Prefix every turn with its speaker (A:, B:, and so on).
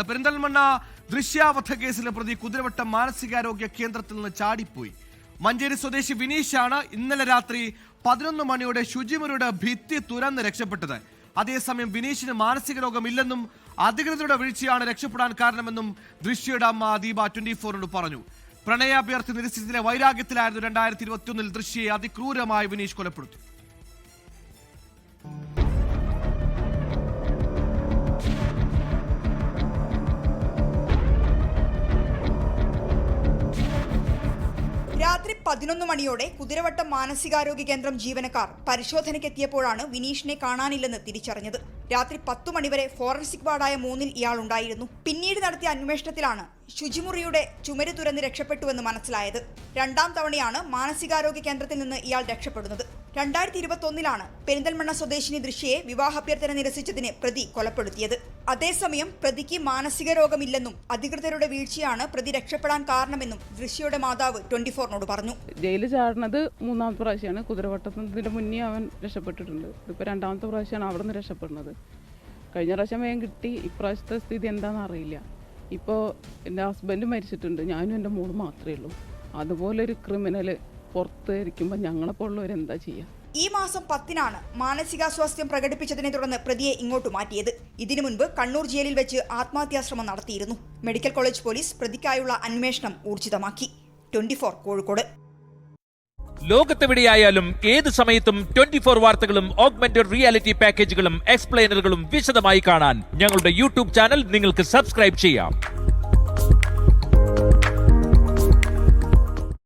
A: പെരിന്തൽമണ്ണ ദൃശ്യാവധക്കേസിലെ പ്രതി കുതിരവട്ടം മാനസികാരോഗ്യ കേന്ദ്രത്തിൽ നിന്ന് ചാടിപ്പോയി. മഞ്ചേരി സ്വദേശി വിനീഷാണ് ഇന്നലെ രാത്രി 11 മണിയോടെ ശുചിമുറിയുടെ ഭിത്തി തുരന്ന് രക്ഷപ്പെട്ടത്. അതേസമയം വിനീഷിന് മാനസിക രോഗമില്ലെന്നും അധികൃതരുടെ വീഴ്ചയാണ് രക്ഷപ്പെടാൻ കാരണമെന്നും ദൃശ്യയുടെ അമ്മ ദീപ 24 പറഞ്ഞു. പ്രണയാഭ്യർത്ഥി നിരസിച്ചതിലെ വൈരാഗ്യത്തിലായിരുന്നു 2021 ദൃശ്യയെ അതിക്രൂരമായി വിനീഷ് കൊലപ്പെടുത്തി.
B: രാത്രി 11 മണിയോടെ കുതിരവട്ടം മാനസികാരോഗ്യ കേന്ദ്രം ജീവനക്കാർ പരിശോധനയ്ക്കെത്തിയപ്പോഴാണ് വിനീഷിനെ കാണാനില്ലെന്ന് തിരിച്ചറിഞ്ഞത്. രാത്രി 10 മണിവരെ ഫോറൻസിക് വാർഡായ 3-ൽ ഇയാൾ ഉണ്ടായിരുന്നു. പിന്നീട് നടത്തിയ അന്വേഷണത്തിലാണ് ശുചിമുറിയുടെ ചുമര് തുരന്ന് രക്ഷപ്പെട്ടുവെന്ന് മനസ്സിലായത്. രണ്ടാം തവണയാണ് മാനസികാരോഗ്യ കേന്ദ്രത്തിൽ നിന്ന് ഇയാൾ രക്ഷപ്പെടുന്നത്. 2021 പെരിന്തൽമണ്ണ സ്വദേശിനി ദൃശ്യയെ വിവാഹാഭ്യർത്ഥന നിരസിച്ചതിന് പ്രതി കൊലപ്പെടുത്തിയത്. അതേസമയം പ്രതിക്ക് മാനസിക രോഗമില്ലെന്നും അധികൃതരുടെ വീഴ്ചയാണ് പ്രതി രക്ഷപ്പെടാൻ കാരണമെന്നും ദൃശ്യയുടെ മാതാവ് 24നോട് പറഞ്ഞു.
C: ജയിലിൽ ചാടുന്നത് 3ാമത്തെ പ്രാവശ്യമാണ്. കുതിരവട്ടത്തിന്റെ മുന്നേ അവൻ രക്ഷപ്പെട്ടിട്ടുണ്ട്. ഇതിപ്പോൾ 2ാമത്തെ പ്രാവശ്യമാണ് അവിടെ നിന്ന് രക്ഷപ്പെടുന്നത്. കഴിഞ്ഞ പ്രാവശ്യം വേഗം കിട്ടി. ഇപ്രാവശ്യത്തെ സ്ഥിതി എന്താണെന്ന് അറിയില്ല. ഇപ്പോൾ എൻ്റെ ഹസ്ബൻഡ് മരിച്ചിട്ടുണ്ട്. ഞാനും എൻ്റെ മോള് മാത്രമേ ഉള്ളൂ. അതുപോലൊരു ക്രിമിനൽ പുറത്ത് ഇരിക്കുമ്പോൾ ഞങ്ങളെപ്പോലുള്ളവരെന്താ ചെയ്യുക?
B: ഈ മാസം 10-നാണ് മാനസികാസ്വാസ്ഥ്യം പ്രകടിപ്പിച്ചതിനെ തുടർന്ന് പ്രതിയെ ഇങ്ങോട്ട് മാറ്റിയത്. ഇതിനു മുൻപ് കണ്ണൂർ ജയിലിൽ വെച്ച് ആത്മഹത്യാശ്രമം നടത്തിയിരുന്നു. മെഡിക്കൽ കോളേജ് പോലീസ് പ്രതിക്കായുള്ള അന്വേഷണം ഊർജിതമാക്കി. 24 കോഴിക്കോട്.
D: ലോകത്തെവിടെയായാലും ഏത് സമയത്തും 24 വാർത്തകളും ഓഗ്മെന്റഡ് റിയാലിറ്റി പാക്കേജുകളും എക്സ്പ്ലെയിനറുകളും വിശദമായി കാണാൻ ഞങ്ങളുടെ യൂട്യൂബ് ചാനൽ നിങ്ങൾക്ക് സബ്സ്ക്രൈബ് ചെയ്യാം.